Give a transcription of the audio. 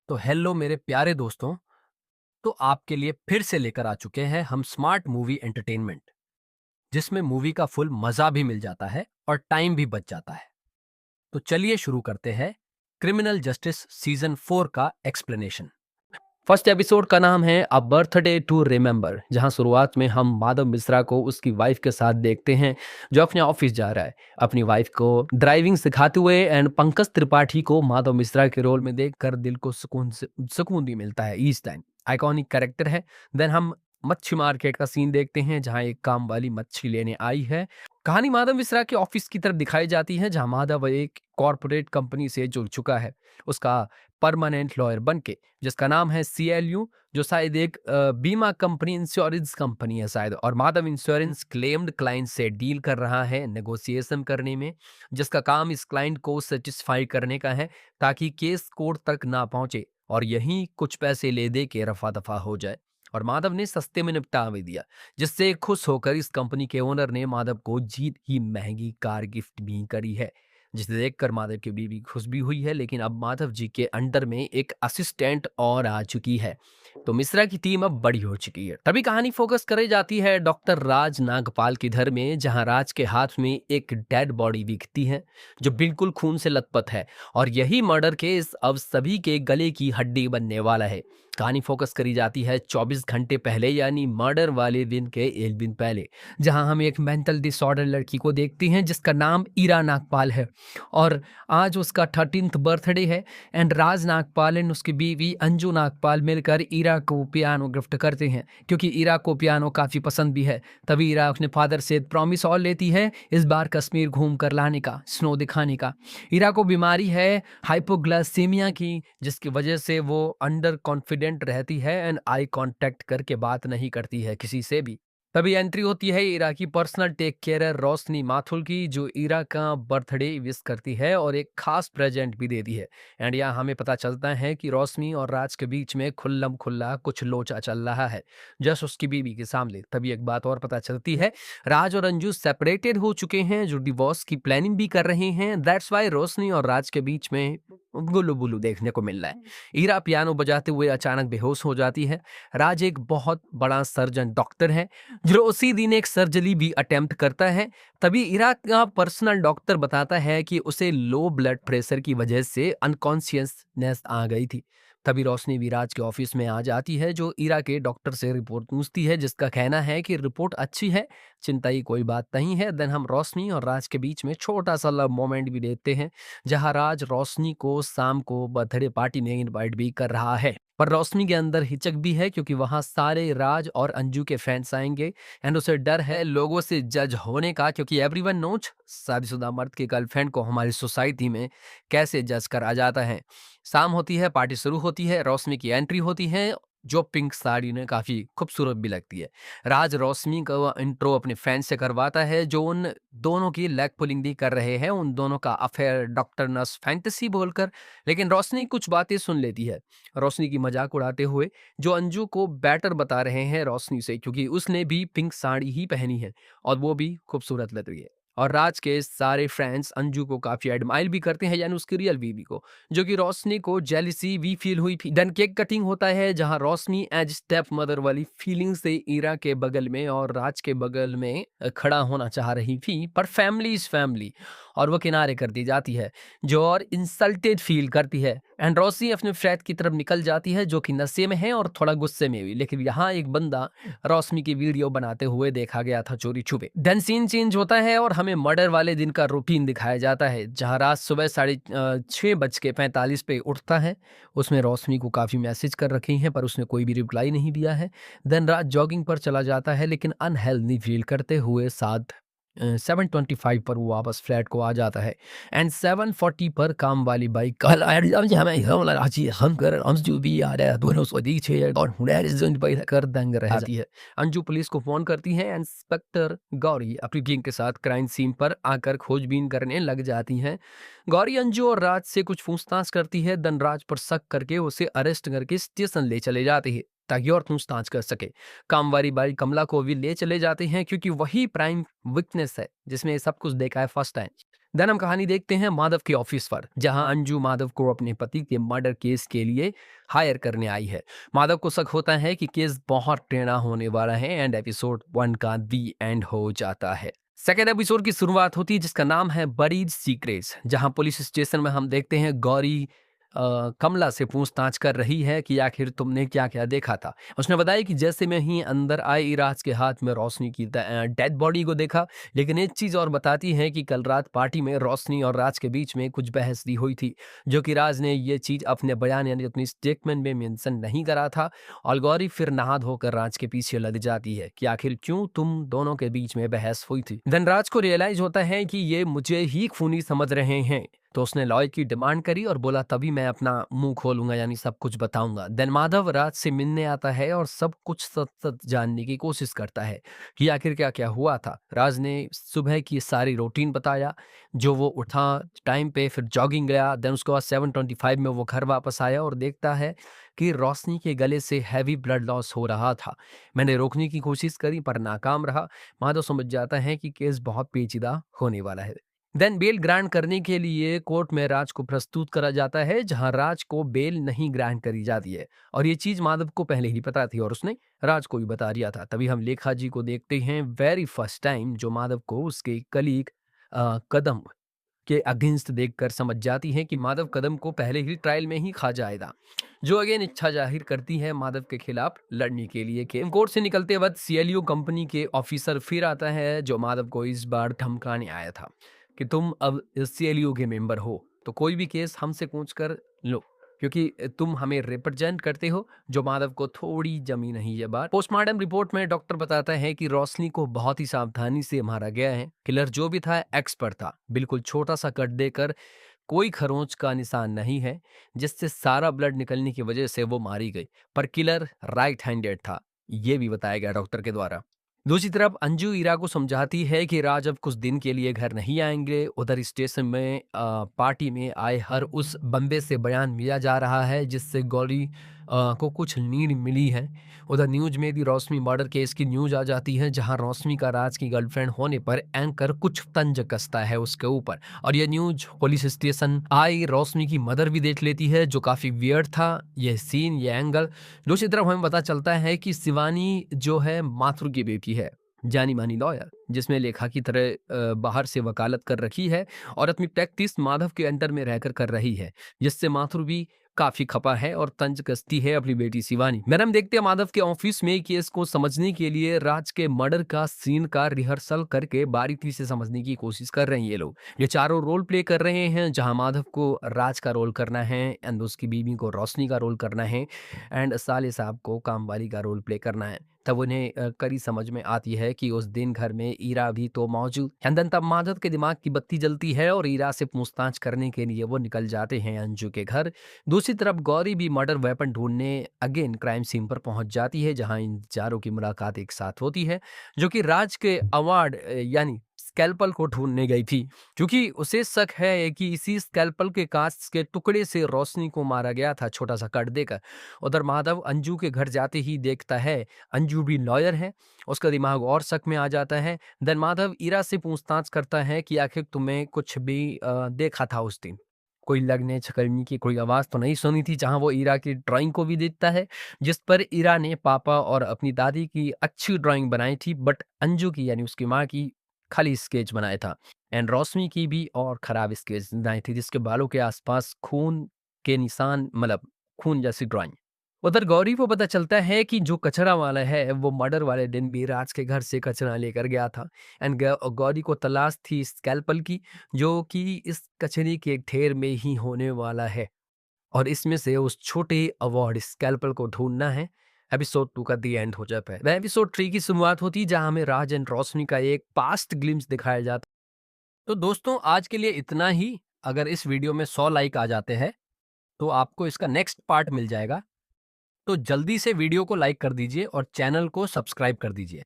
तो हेलो मेरे प्यारे दोस्तों। तो आपके लिए फिर से लेकर आ चुके हैं हम स्मार्ट मूवी एंटरटेनमेंट, जिसमें मूवी का फुल मजा भी मिल जाता है और टाइम भी बच जाता है। तो चलिए शुरू करते हैं क्रिमिनल जस्टिस सीजन 4 का एक्सप्लेनेशन। फर्स्ट एपिसोड का नाम है अ बर्थडे टू रिमेंबर, जहां शुरुआत में हम माधव मिश्रा को उसकी वाइफ के साथ देखते हैं जो अपने ऑफिस जा रहा है अपनी वाइफ को ड्राइविंग सिखाते हुए। एंड पंकज त्रिपाठी को माधव मिश्रा के रोल में देखकर दिल को सुकून भी मिलता है ईच टाइम। आइकॉनिक कैरेक्टर है। देन हम मच्छी मार्केट का सीन देखते हैं जहां एक काम वाली मच्छी लेने आई है। कहानी माधव मिश्रा के ऑफिस की तरफ दिखाई जाती है जहां माधव एक कॉरपोरेट कंपनी से जुड़ चुका है, उसका परमानेंट लॉयर बन के, जिसका नाम है CLU, जो शायद एक बीमा कंपनी, इंश्योरेंस कंपनी है शायद। और माधव इंश्योरेंस क्लेम्ड क्लाइंट से डील कर रहा है नेगोशिएशन करने में, जिसका काम इस क्लाइंट को सेटिस्फाई करने का है ताकि केस कोर्ट तक ना पहुंचे और यहीं कुछ पैसे ले दे के रफा दफा हो जाए। और माधव ने सस्ते में निपटा भी दिया, जिससे खुश होकर इस कंपनी के ओनर ने माधव को जीत ही महंगी कार गिफ्ट भी करी है, जिसे देखकर माधव की बीवी खुश भी हुई है। लेकिन अब माधव जी के अंडर में एक असिस्टेंट और आ चुकी है, तो मिश्रा की टीम अब बड़ी हो चुकी है। तभी कहानी फोकस करे जाती है डॉक्टर राज नागपाल के घर में, जहां राज के हाथ में एक डेड बॉडी दिखती है जो बिल्कुल खून से लथपथ है। और यही मर्डर केस अब सभी के गले की हड्डी बनने वाला है। कहानी फोकस करी जाती है 24 घंटे पहले, यानी मर्डर वाले दिन के एक दिन पहले, जहां हम एक मेंटल डिसऑर्डर लड़की को देखती हैं जिसका नाम ईरा नागपाल है। और आज उसका 13th बर्थडे है। एंड राज नागपाल एंड उसकी बीवी अंजू नागपाल मिलकर ईरा को पियानो गिफ्ट करते हैं, क्योंकि ईरा को पियानो काफ़ी पसंद भी है। तभी ईरा अपने फादर से प्रॉमिस और लेती है इस बार कश्मीर घूम कर लाने का, स्नो दिखाने का। ईरा को बीमारी है हाइपोग्लाइसीमिया की, जिसकी वजह से वो अंडर कॉन्फिडेंट रहती है एंड आई कांटेक्ट करके बात नहीं करती है किसी से भी। तभी एंट्री होती है ईरा की पर्सनल टेक केयर रोशनी माथुर की, जो ईरा का बर्थडे विश करती है और एक खास प्रेजेंट भी देती है। एंड यहाँ हमें पता चलता है कि रोशनी और राज के बीच में खुल्लम खुल्ला कुछ लोचा चल रहा है, जस्ट उसकी बीवी के सामने। तभी एक बात और पता चलती है, राज और अंजू सेपरेटेड हो चुके हैं, जो डिवोर्स की प्लानिंग भी कर रहे हैं। दैट्स वाई रोशनी और राज के बीच में गुल्लू बुल्लू देखने को मिल रहा है। ईरा पियानो बजाते हुए अचानक बेहोश हो जाती है। राज एक बहुत बड़ा सर्जन डॉक्टर है जो उसी दिन एक सर्जरी भी अटेम्प्ट करता है। तभी इराक का पर्सनल डॉक्टर बताता है कि उसे लो ब्लड प्रेशर की वजह से अनकॉन्शियसनेस आ गई थी। तभी रोशनी विराज के ऑफिस में आ जाती है, जो ईरा के डॉक्टर से रिपोर्ट पूछती है, जिसका कहना है कि रिपोर्ट अच्छी है, चिंता की कोई बात नहीं है। देन हम रोशनी और राज के बीच में छोटा सा लव मोमेंट भी देखते हैं, जहां राज रोशनी को शाम को बर्थडे पार्टी में इनवाइट भी कर रहा है। पर रोशनी के अंदर हिचक भी है, क्योंकि वहां सारे राज और अंजू के फैंस आएंगे एंड उसे डर है लोगों से जज होने का, क्योंकि एवरीवन नोज शादीशुदा मर्द की गर्लफ्रेंड को हमारी सोसाइटी में कैसे जज करा जाता है। शाम होती है, पार्टी शुरू होती है, रोशनी की एंट्री होती है जो पिंक साड़ी में काफी खूबसूरत भी लगती है। राज रोशनी का इंट्रो अपने फैन से करवाता है, जो उन दोनों की लेग पुलिंग भी कर रहे हैं, उन दोनों का अफेयर डॉक्टर नर्स फैंटेसी बोलकर। लेकिन रोशनी कुछ बातें सुन लेती है, रोशनी की मजाक उड़ाते हुए, जो अंजू को बेटर बता रहे हैं रोशनी से, क्योंकि उसने भी पिंक साड़ी ही पहनी है और वो भी खूबसूरत लग रही है। और राज के सारे फ्रेंड्स अंजू को काफी एडमायर भी करते हैं, यानी उसकी रियल बीवी को, जो कि रोशनी को जेलिसी भी फील हुई थी। देन केक कटिंग होता है, जहां रोशनी एज स्टेप मदर वाली फीलिंग से ईरा के बगल में और राज के बगल में खड़ा होना चाह रही थी, पर फैमिली इज फैमिली और वो किनारे कर दी जाती है, जो और इंसल्टेड फील करती है। एंड रोशनी अपने फ्लैट की तरफ निकल जाती है, जो कि नशे में है और थोड़ा गुस्से में भी। लेकिन यहाँ एक बंदा रोशनी की वीडियो बनाते हुए देखा गया था चोरी छुपे। देन सीन चेंज होता है और हमें मर्डर वाले दिन का रूटीन दिखाया जाता है, जहाँ रात सुबह 6:45 पे उठता है। उसमें रोशनी को काफ़ी मैसेज कर रखे हैं, पर उसने कोई भी रिप्लाई नहीं दिया है। देन रात जॉगिंग पर चला जाता है, लेकिन अनहेल्दी फील करते हुए 7:25 पर वो वापस फ्लैट को आ जाता है। एंड 7:40 पर काम वाली बाइक कर दंग रह जाती है। अंजू पुलिस को फोन करती है। इंस्पेक्टर गौरी अपनी गैंग के साथ क्राइम सीन पर आकर खोजबीन करने लग जाती हैं। गौरी अंजू और राज से कुछ पूछताछ करती है। धनराज पर शक करके उसे अरेस्ट करके स्टेशन ले चले जाती है। ताकि और पूछताछ कर सके। कामवारी बाई कमला को भी ले चले जाते हैं क्योंकि वही प्राइम विटनेस है जिसने ये सब कुछ देखा है फर्स्ट टाइम। देन हम कहानी देखते हैं माधव के ऑफिस पर, जहां अंजू माधव को अपने पति के मर्डर केस के लिए हायर करने आई है। माधव को शक होता है कि केस बहुत टेढ़ा होने वाला है एंड एपिसोड 1 का दी एंड हो जाता है। सेकेंड एपिसोड की शुरुआत होती है जिसका नाम है बरीड सीक्रेट्स, जहां पुलिस स्टेशन में हम देखते हैं गौरी कमला से पूछताछ कर रही है कि आखिर तुमने क्या क्या देखा था। उसने बताया कि जैसे मैं ही अंदर आई, राज के हाथ में रोशनी की डेड बॉडी को देखा, लेकिन एक चीज और बताती है कि कल रात पार्टी में रोशनी और राज के बीच में कुछ बहस भी हुई थी, जो कि राज ने ये चीज अपने बयान यानी अपनी स्टेटमेंट में मेंशन नहीं करा था। और गौरी फिर नहा धोकर राज के पीछे लग जाती है कि आखिर क्यों तुम दोनों के बीच में बहस हुई थी। धनराज को रियलाइज होता है कि ये मुझे ही खूनी समझ रहे हैं, तो उसने लॉयर की डिमांड करी और बोला तभी मैं अपना मुंह खोलूंगा यानी सब कुछ बताऊंगा। देन माधव राज से मिलने आता है और सब कुछ सच सच जानने की कोशिश करता है कि आखिर क्या क्या हुआ था। राज ने सुबह की सारी रूटीन बताया, जो वो उठा टाइम पे, फिर जॉगिंग गया, देन उसके बाद 7:25 में वो घर वापस आया और देखता है कि रोशनी के गले से हैवी ब्लड लॉस हो रहा था। मैंने रोकने की कोशिश करी पर नाकाम रहा। माधव समझ जाता है कि केस बहुत पेचीदा होने वाला है। देन बेल ग्रांट करने के लिए कोर्ट में राज को प्रस्तुत करा जाता है, जहां राज को बेल नहीं ग्रांट करी जाती है। और ये चीज माधव को पहले ही पता थी और उसने राज को भी बता दिया था। तभी हम लेखा जी को देखते हैं वेरी फर्स्ट टाइम, जो माधव को उसके कलीग कदम के अगेंस्ट देखकर समझ जाती है कि माधव कदम को पहले ही ट्रायल में ही खा जाएगा, जो अगेन इच्छा जाहिर करती है माधव के खिलाफ लड़ने के लिए। के कोर्ट से निकलते वक्त सीएलयू कंपनी के ऑफिसर फिर आता है, जो माधव को इस बार धमकाने आया था कि तुम अब सीएलयू के मेंबर हो तो कोई भी केस हमसे पूछ कर लो, क्योंकि तुम हमें रिप्रेजेंट करते हो। जो माधव को थोड़ी जमी नहीं ये बात। पोस्टमार्टम रिपोर्ट में डॉक्टर बताता है कि रोशनी को बहुत ही सावधानी से मारा गया है। किलर जो भी था एक्सपर्ट था, बिल्कुल छोटा सा कट देकर, कोई खरोंच का निशान नहीं है जिससे सारा ब्लड निकलने की वजह से वो मारी गई। पर किलर राइट हैंडेड था, ये भी बताया गया डॉक्टर के द्वारा। दूसरी तरफ अंजू ईरा को समझाती है कि राज अब कुछ दिन के लिए घर नहीं आएंगे। उधर स्टेशन में पार्टी में आए हर उस बंदे से बयान मिला जा रहा है जिससे गौरी को कुछ लीड मिली है। उधर न्यूज में भी रोशनी मर्डर केस की न्यूज आ जाती है, जहां रोशनी का राज की गर्लफ्रेंड होने पर एंकर कुछ तंज कसता है उसके ऊपर। और ये न्यूज पुलिस स्टेशन आई रोशनी की मदर भी देख लेती है, जो काफी वियर्ड था ये सीन, ये एंगल। दूसरी तरफ हमें पता चलता है कि शिवानी जो है माथुर की बेटी है, जानी मानी लॉयर, जिसमें लेखा की तरह बाहर से वकालत कर रखी है और अपनी प्रैक्टिस माधव के अंडर में रहकर कर रही है, जिससे माथुर भी काफी खपा है और तंज कसती है अपनी बेटी शिवानी। मैडम देखते हैं माधव के ऑफिस में केस को समझने के लिए राज के मर्डर का सीन का रिहर्सल करके बारीकी से समझने की कोशिश कर रहे हैं ये लोग। ये चारों रोल प्ले कर रहे हैं, जहां माधव को राज का रोल करना है एंड उसकी बीवी को रोशनी का रोल करना है एंड साले साहब को कामवाली का रोल प्ले करना है। तब उन्हें कड़ी समझ में आती है कि उस दिन घर में ईरा भी तो मौजूद है। तब माधव के दिमाग की बत्ती जलती है और ईरा से पूछताछ करने के लिए वो निकल जाते हैं अंजू के घर। दूसरी तरफ गौरी भी मर्डर वेपन ढूंढने अगेन क्राइम सीन पर पहुंच जाती है, जहां इन चारों की मुलाकात एक साथ होती है, जो कि राज के अवार्ड यानी स्कैल्पल को ढूंढने गई थी, क्योंकि उसे शक है कि इसी स्कैल्पल के कांच के टुकड़े से रोशनी को मारा गया था, छोटा सा कट देकर। उधर माधव अंजू के घर जाते ही देखता है अंजू भी लॉयर है, उसका दिमाग और शक में आ जाता है। देन माधव ईरा से पूछताछ करता है कि आखिर तुम्हें कुछ भी देखा था उस दिन, कोई लगने छकलने की कोई आवाज तो नहीं सुनी थी, जहां वो ईरा की ड्राइंग को भी देखता है, जिस पर ईरा ने पापा और अपनी दादी की अच्छी ड्राइंग बनाई थी, बट अंजू की यानी उसकी माँ की खाली स्केच बनाया था एंड रोशनी की भी और खराब स्केच बनाई थी, जिसके बालों के आसपास खून के निशान, मतलब खून जैसी ड्राइंग। उधर गौरी को पता चलता है कि जो कचरा वाला है वो मर्डर वाले दिन भी राज के घर से कचरा लेकर गया था एंड गौरी को तलाश थी स्कैल्पल की, जो कि इस कचरे के ढेर में ही होने वाला है और इसमें से उस छोटे अवार्ड स्कैल्पल को ढूंढना है। एपिसोड 2 का दी एंड हो जाता है। वह एपिसोड 3 की शुरुआत होती है, जहां हमें राज एंड रोशनी का एक पास्ट ग्लिम्स दिखाया जाता है। तो दोस्तों आज के लिए इतना ही। अगर इस वीडियो में 100 लाइक आ जाते हैं तो आपको इसका नेक्स्ट पार्ट मिल जाएगा। तो जल्दी से वीडियो को लाइक कर दीजिए और चैनल को सब्सक्राइब कर दीजिए।